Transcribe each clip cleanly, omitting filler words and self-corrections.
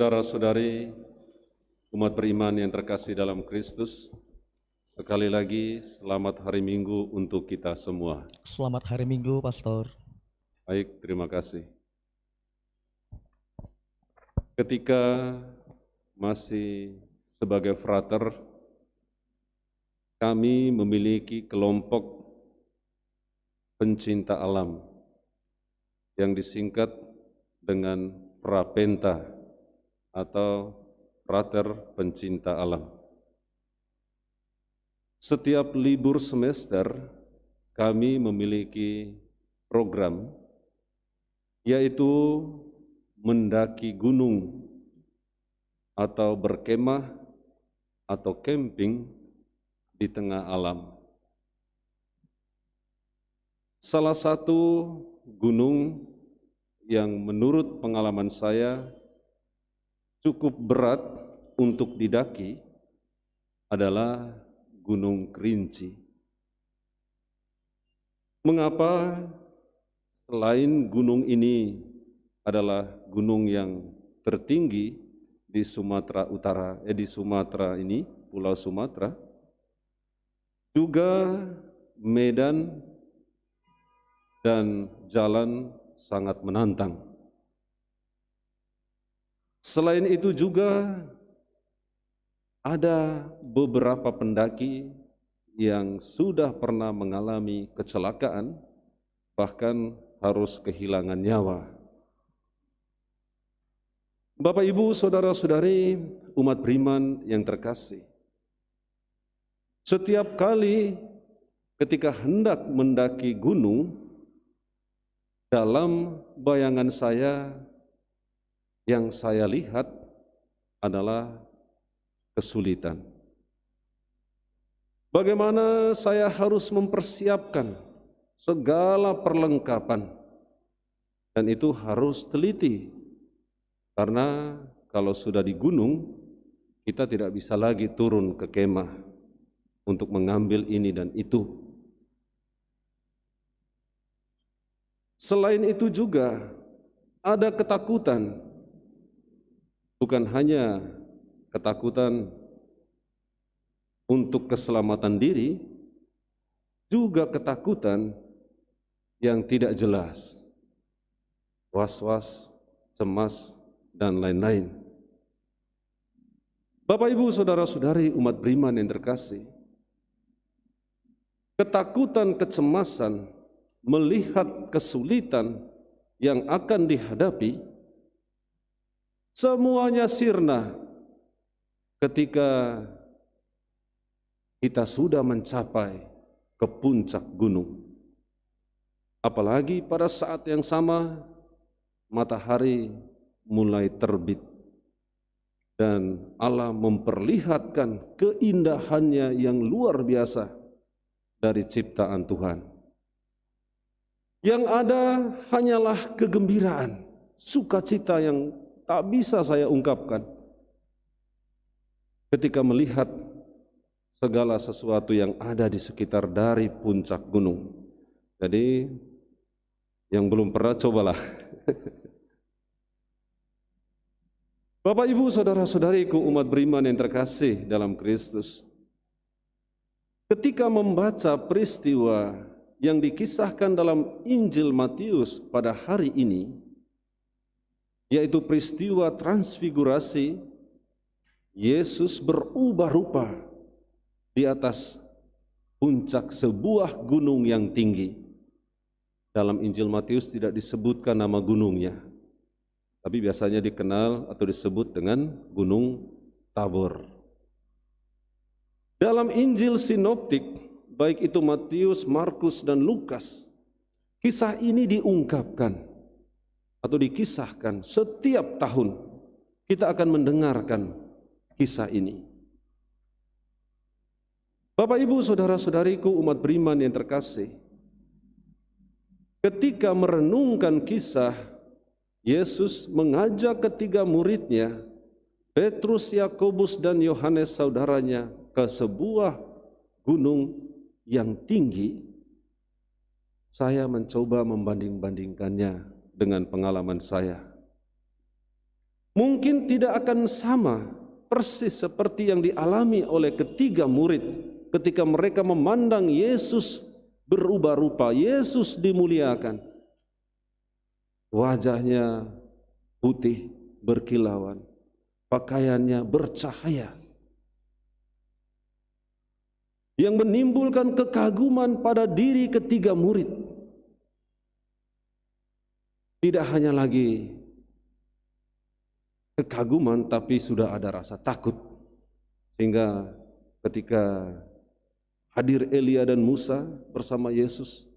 Saudara-saudari, umat beriman yang terkasih dalam Kristus, sekali lagi selamat hari Minggu untuk kita semua. Selamat hari Minggu, Pastor. Baik, terima kasih. Ketika masih sebagai frater, kami memiliki kelompok pencinta alam yang disingkat dengan Frapenta atau Frater Pencinta Alam. Setiap libur semester kami memiliki program yaitu mendaki gunung atau berkemah atau camping di tengah alam. Salah satu gunung yang menurut pengalaman saya cukup berat untuk didaki adalah Gunung Kerinci. Mengapa? Selain gunung ini adalah gunung yang tertinggi di Sumatera Utara, di Sumatera ini, Pulau Sumatera, juga medan dan jalan sangat menantang. Selain itu juga ada beberapa pendaki yang sudah pernah mengalami kecelakaan, bahkan harus kehilangan nyawa. Bapak, Ibu, saudara-saudari, umat beriman yang terkasih, setiap kali ketika hendak mendaki gunung, dalam bayangan saya, yang saya lihat adalah kesulitan. Bagaimana saya harus mempersiapkan segala perlengkapan, dan itu harus teliti, karena kalau sudah di gunung, kita tidak bisa lagi turun ke kemah untuk mengambil ini dan itu. Selain itu juga ada ketakutan, bukan hanya ketakutan untuk keselamatan diri, juga ketakutan yang tidak jelas, was-was, cemas, dan lain-lain. Bapak, Ibu, saudara-saudari, umat beriman yang terkasih, ketakutan, kecemasan, melihat kesulitan yang akan dihadapi, semuanya sirna ketika kita sudah mencapai ke puncak gunung. Apalagi pada saat yang sama matahari mulai terbit dan Allah memperlihatkan keindahannya yang luar biasa dari ciptaan Tuhan. Yang ada hanyalah kegembiraan, sukacita yang tak bisa saya ungkapkan ketika melihat segala sesuatu yang ada di sekitar dari puncak gunung. Jadi yang belum pernah, cobalah. Bapak, Ibu, saudara-saudariku, umat beriman yang terkasih dalam Kristus, ketika membaca peristiwa yang dikisahkan dalam Injil Matius pada hari ini, yaitu peristiwa transfigurasi, Yesus berubah rupa di atas puncak sebuah gunung yang tinggi. Dalam Injil Matius tidak disebutkan nama gunungnya, tapi biasanya dikenal atau disebut dengan Gunung Tabor. Dalam Injil sinoptik, baik itu Matius, Markus, dan Lukas, kisah ini diungkapkan atau dikisahkan setiap tahun. Kita akan mendengarkan kisah ini. Bapak, Ibu, saudara-saudariku, umat beriman yang terkasih, ketika merenungkan kisah, Yesus mengajak ketiga muridnya, Petrus, Yakobus, dan Yohanes saudaranya, ke sebuah gunung yang tinggi. Saya mencoba membanding-bandingkannya dengan pengalaman saya. mungkin tidak akan sama persis seperti yang dialami oleh ketiga murid ketika mereka memandang Yesus berubah rupa, Yesus dimuliakan. Wajahnya putih berkilauan, pakaiannya bercahaya, yang menimbulkan kekaguman pada diri ketiga murid. Tidak hanya lagi kekaguman, tapi sudah ada rasa takut. Sehingga ketika hadir Elia dan Musa bersama Yesus,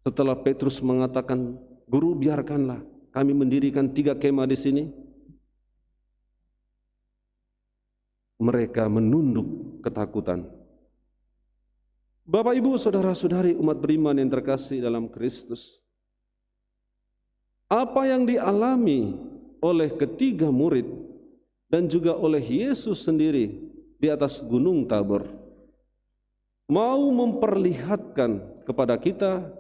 setelah Petrus mengatakan, "Guru, biarkanlah kami mendirikan 3 kemah di sini," mereka menunduk ketakutan. Bapak, Ibu, saudara-saudari umat beriman yang terkasih dalam Kristus, apa yang dialami oleh ketiga murid dan juga oleh Yesus sendiri di atas Gunung Tabor mau memperlihatkan kepada kita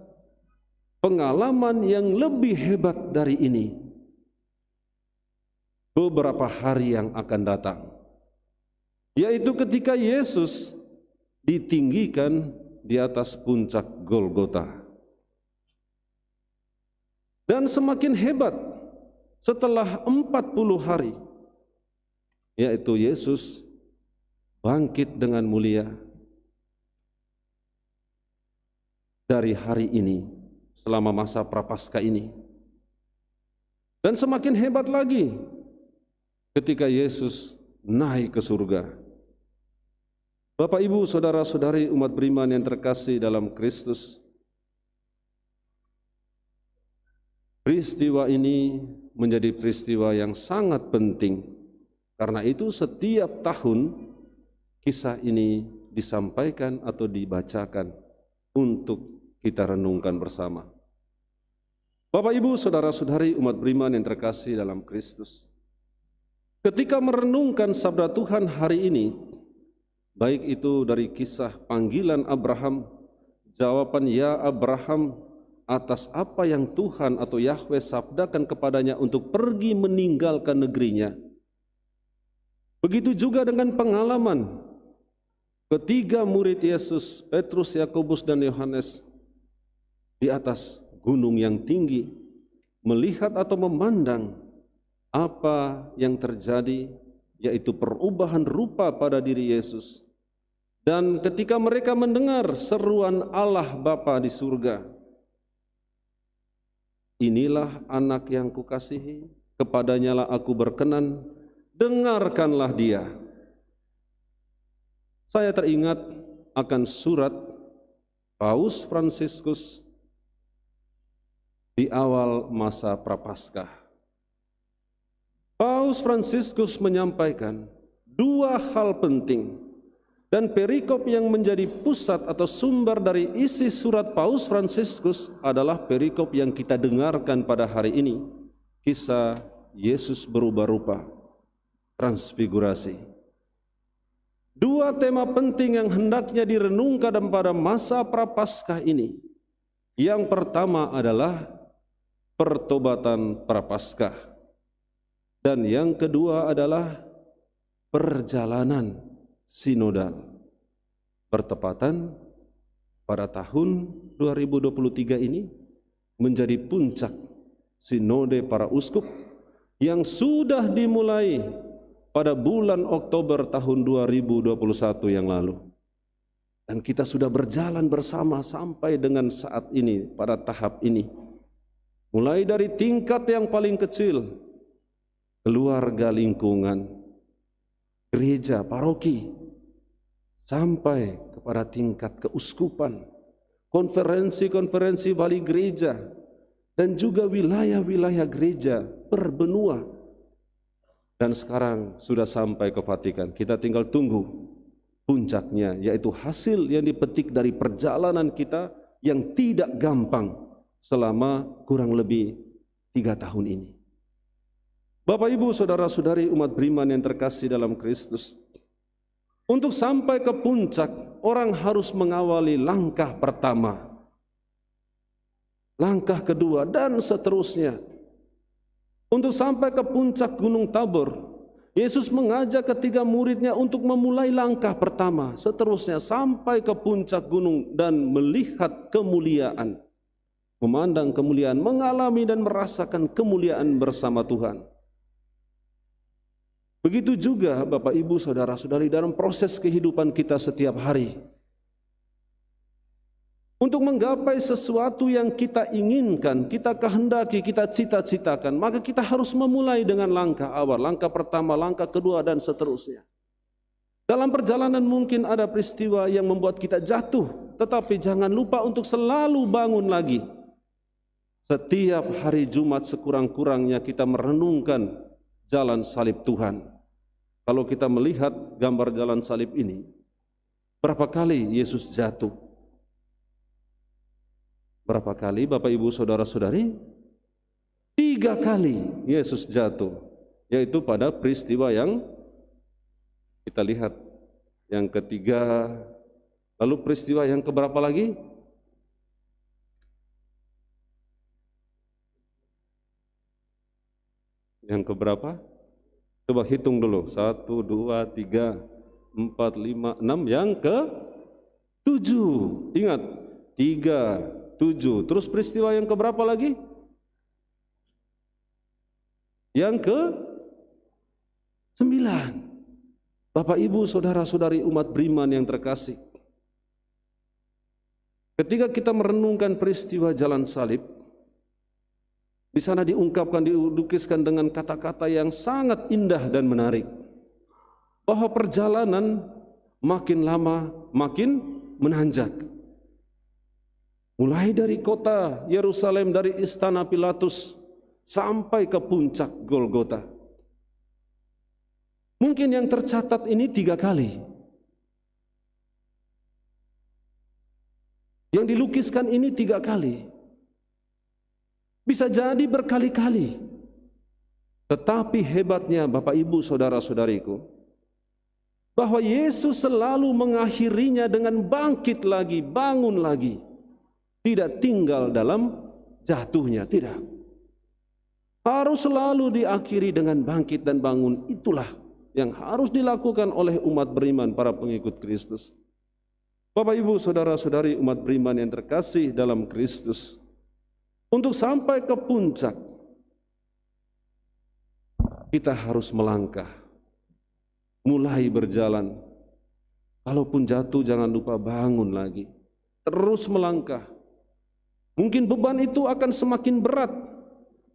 pengalaman yang lebih hebat dari ini beberapa hari yang akan datang, yaitu ketika Yesus ditinggikan di atas puncak Golgota. Dan semakin hebat setelah 40 hari, yaitu Yesus bangkit dengan mulia dari hari ini selama masa Prapaskah ini. Dan semakin hebat lagi ketika Yesus naik ke surga. Bapak, Ibu, saudara-saudari umat beriman yang terkasih dalam Kristus, peristiwa ini menjadi peristiwa yang sangat penting. Karena itu setiap tahun kisah ini disampaikan atau dibacakan untuk kita renungkan bersama. Bapak, Ibu, saudara-saudari umat beriman yang terkasih dalam Kristus, ketika merenungkan sabda Tuhan hari ini, baik itu dari kisah panggilan Abraham, jawaban ya Abraham atas apa yang Tuhan atau Yahweh sabdakan kepadanya untuk pergi meninggalkan negerinya. Begitu juga dengan pengalaman ketiga murid Yesus, Petrus, Yakobus, dan Yohanes di atas gunung yang tinggi, melihat atau memandang apa yang terjadi, yaitu perubahan rupa pada diri Yesus. Dan ketika mereka mendengar seruan Allah Bapa di surga, "Inilah anak yang kukasihi, kepadanyalah aku berkenan, dengarkanlah dia." Saya teringat akan surat Paus Fransiskus di awal masa Prapaskah. Paus Fransiskus menyampaikan 2 hal penting, dan perikop yang menjadi pusat atau sumber dari isi surat Paus Fransiskus adalah perikop yang kita dengarkan pada hari ini, kisah Yesus berubah rupa, transfigurasi. 2 tema penting yang hendaknya direnungkan pada masa Prapaskah ini. Yang pertama adalah pertobatan Prapaskah, dan yang kedua adalah perjalanan sinodal. Bertepatan pada tahun 2023 ini menjadi puncak sinode para uskup yang sudah dimulai pada bulan Oktober tahun 2021 yang lalu. Dan kita sudah berjalan bersama sampai dengan saat ini, pada tahap ini. Mulai dari tingkat yang paling kecil, keluarga lingkungan, gereja, paroki, sampai kepada tingkat keuskupan, konferensi-konferensi wali gereja, dan juga wilayah-wilayah gereja berbenua. Dan sekarang sudah sampai ke Vatikan. Kita tinggal tunggu puncaknya, yaitu hasil yang dipetik dari perjalanan kita yang tidak gampang selama kurang lebih 3 tahun ini. Bapak, Ibu, saudara-saudari umat beriman yang terkasih dalam Kristus, untuk sampai ke puncak, orang harus mengawali langkah pertama, langkah kedua, dan seterusnya. Untuk sampai ke puncak Gunung Tabor, Yesus mengajak ketiga muridnya untuk memulai langkah pertama, seterusnya sampai ke puncak gunung dan melihat kemuliaan, memandang kemuliaan, mengalami dan merasakan kemuliaan bersama Tuhan. Begitu juga Bapak Ibu Saudara-saudari dalam proses kehidupan kita setiap hari. Untuk menggapai sesuatu yang kita inginkan, kita kehendaki, kita cita-citakan, maka kita harus memulai dengan langkah awal, langkah pertama, langkah kedua, dan seterusnya. Dalam perjalanan mungkin ada peristiwa yang membuat kita jatuh, tetapi jangan lupa untuk selalu bangun lagi. Setiap hari Jumat sekurang-kurangnya kita merenungkan jalan salib Tuhan. Kalau kita melihat gambar jalan salib ini, berapa kali Yesus jatuh? Berapa kali Bapak Ibu Saudara-saudari? 3 kali Yesus jatuh, yaitu pada peristiwa yang kita lihat. Yang ketiga, lalu peristiwa yang keberapa lagi? Yang keberapa? Coba hitung dulu. 1, 2, 3, 4, 5, 6. Yang ke-7. Ingat, 3, 7. Terus peristiwa yang keberapa lagi? Yang ke-9. Bapak Ibu Saudara-saudari umat beriman yang terkasih, ketika kita merenungkan peristiwa jalan salib, di sana diungkapkan, dilukiskan dengan kata-kata yang sangat indah dan menarik, bahwa perjalanan makin lama makin menanjak. Mulai dari kota Yerusalem, dari istana Pilatus sampai ke puncak Golgota. Mungkin yang tercatat ini 3 kali. Yang dilukiskan ini 3 kali. Bisa jadi berkali-kali. Tetapi hebatnya Bapak Ibu Saudara-saudariku, bahwa Yesus selalu mengakhirinya dengan bangkit lagi, bangun lagi. Tidak tinggal dalam jatuhnya, tidak. Harus selalu diakhiri dengan bangkit dan bangun. Itulah yang harus dilakukan oleh umat beriman, para pengikut Kristus. Bapak Ibu Saudara-saudari umat beriman yang terkasih dalam Kristus, untuk sampai ke puncak, kita harus melangkah, mulai berjalan. Kalaupun jatuh jangan lupa bangun lagi, terus melangkah. Mungkin beban itu akan semakin berat,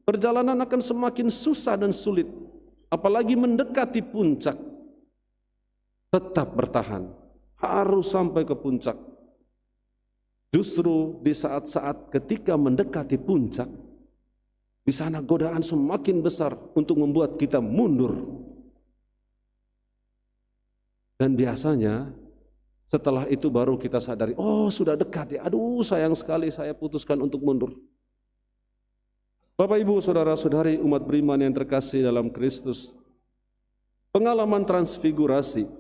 perjalanan akan semakin susah dan sulit, apalagi mendekati puncak. Tetap bertahan, harus sampai ke puncak. Justru di saat-saat ketika mendekati puncak, di sana godaan semakin besar untuk membuat kita mundur. Dan biasanya setelah itu baru kita sadari, oh sudah dekat ya, aduh sayang sekali saya putuskan untuk mundur. Bapak Ibu Saudara-saudari umat beriman yang terkasih dalam Kristus, pengalaman transfigurasi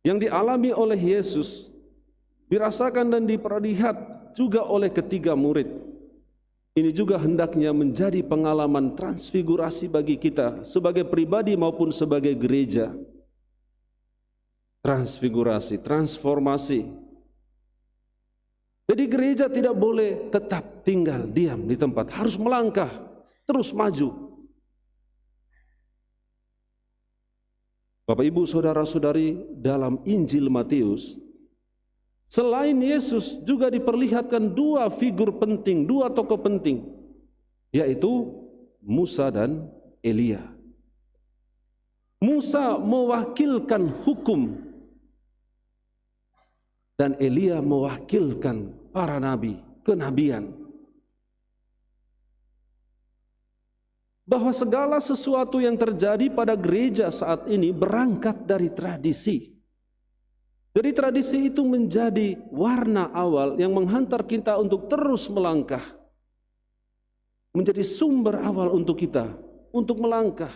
yang dialami oleh Yesus, dirasakan dan diperlihat juga oleh ketiga murid. Ini juga hendaknya menjadi pengalaman transfigurasi bagi kita sebagai pribadi maupun sebagai gereja. Transfigurasi, transformasi. Jadi gereja tidak boleh tetap tinggal diam di tempat, harus melangkah, terus maju. Bapak Ibu Saudara-saudari, dalam Injil Matius, selain Yesus juga diperlihatkan 2 figur penting, 2 tokoh penting, yaitu Musa dan Elia. Musa mewakilkan hukum dan Elia mewakilkan para nabi, kenabian. Bahwa segala sesuatu yang terjadi pada gereja saat ini berangkat dari tradisi. Jadi tradisi itu menjadi warna awal yang menghantar kita untuk terus melangkah. Menjadi sumber awal untuk kita, untuk melangkah.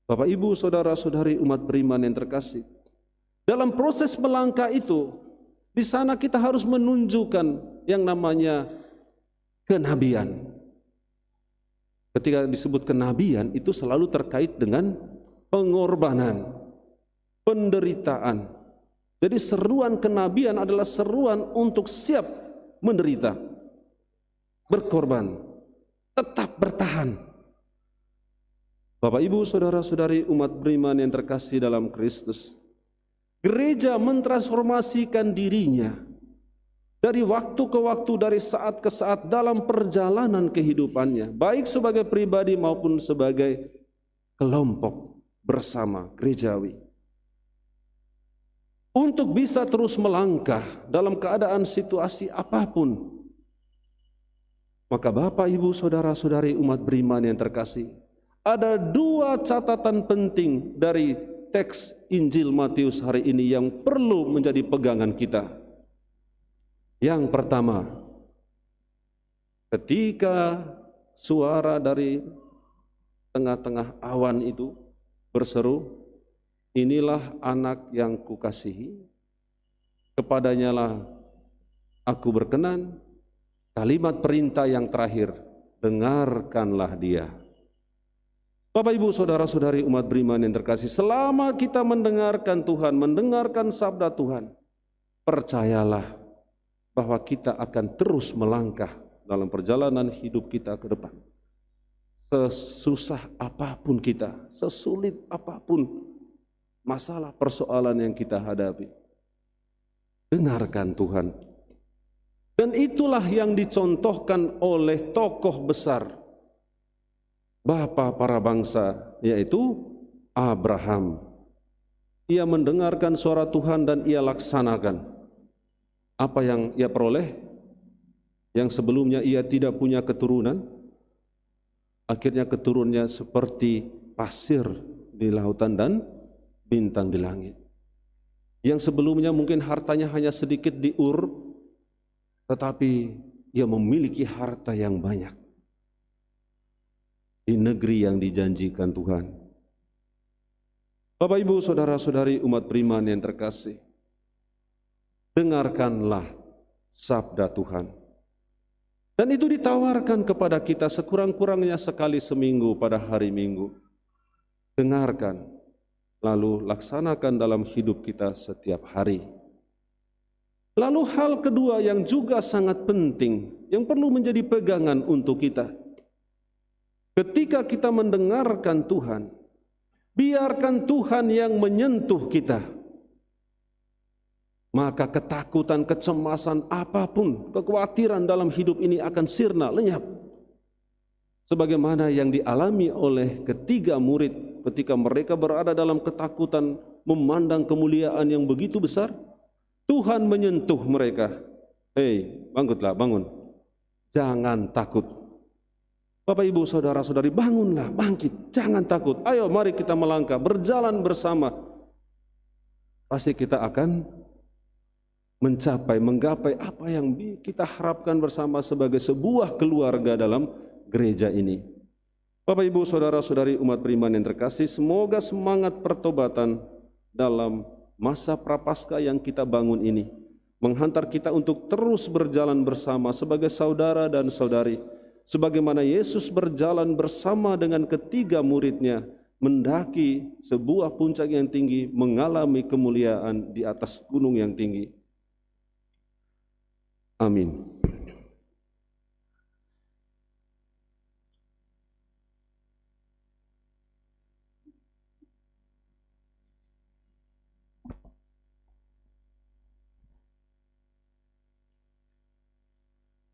Bapak Ibu Saudara-saudari umat beriman yang terkasih, dalam proses melangkah itu, di sana kita harus menunjukkan yang namanya kenabian. Ketika disebut kenabian itu selalu terkait dengan pengorbanan, penderitaan. Jadi seruan kenabian adalah seruan untuk siap menderita, berkorban, tetap bertahan. Bapak, Ibu, saudara-saudari umat beriman yang terkasih dalam Kristus, gereja mentransformasikan dirinya dari waktu ke waktu, dari saat ke saat dalam perjalanan kehidupannya, baik sebagai pribadi maupun sebagai kelompok bersama gerejawi. Untuk bisa terus melangkah dalam keadaan situasi apapun, maka Bapak, Ibu, saudara-saudari umat beriman yang terkasih, ada dua catatan penting dari teks Injil Matius hari ini yang perlu menjadi pegangan kita. Yang pertama, ketika suara dari tengah-tengah awan itu berseru, "Inilah anak yang kukasihi, kepadanya lah aku berkenan." Kalimat perintah yang terakhir, dengarkanlah dia. Bapak, Ibu, saudara-saudari umat beriman yang terkasih, selama kita mendengarkan Tuhan, mendengarkan sabda Tuhan, percayalah bahwa kita akan terus melangkah dalam perjalanan hidup kita ke depan. Sesusah apapun kita, sesulit apapun masalah persoalan yang kita hadapi, dengarkan Tuhan. Dan itulah yang dicontohkan oleh tokoh besar, bapa para bangsa, yaitu Abraham. Ia mendengarkan suara Tuhan dan ia laksanakan. Apa yang ia peroleh? Yang sebelumnya ia tidak punya keturunan, akhirnya keturunannya seperti pasir di lautan dan bintang di langit. Yang sebelumnya mungkin hartanya hanya sedikit di Ur, tetapi ia memiliki harta yang banyak di negeri yang dijanjikan Tuhan. Bapak, Ibu, saudara-saudari umat beriman yang terkasih, dengarkanlah sabda Tuhan. Dan itu ditawarkan kepada kita sekurang-kurangnya sekali seminggu pada hari Minggu. Dengarkan, lalu laksanakan dalam hidup kita setiap hari. Lalu hal kedua yang juga sangat penting, yang perlu menjadi pegangan untuk kita. Ketika kita mendengarkan Tuhan, biarkan Tuhan yang menyentuh kita. Maka ketakutan, kecemasan apapun, kekhawatiran dalam hidup ini akan sirna, lenyap. Sebagaimana yang dialami oleh ketiga murid ketika mereka berada dalam ketakutan, memandang kemuliaan yang begitu besar, Tuhan menyentuh mereka. Hei, bangkitlah, bangun. Jangan takut. Bapak, Ibu, saudara-saudari, bangunlah, bangkit, jangan takut. Ayo mari kita melangkah, berjalan bersama. Pasti kita akan menggapai apa yang kita harapkan bersama sebagai sebuah keluarga dalam gereja ini. Bapak, Ibu, saudara-saudari umat beriman yang terkasih, semoga semangat pertobatan dalam masa prapaskah yang kita bangun ini menghantar kita untuk terus berjalan bersama sebagai saudara dan saudari, sebagaimana Yesus berjalan bersama dengan ketiga muridnya mendaki sebuah puncak yang tinggi, mengalami kemuliaan di atas gunung yang tinggi. Amin.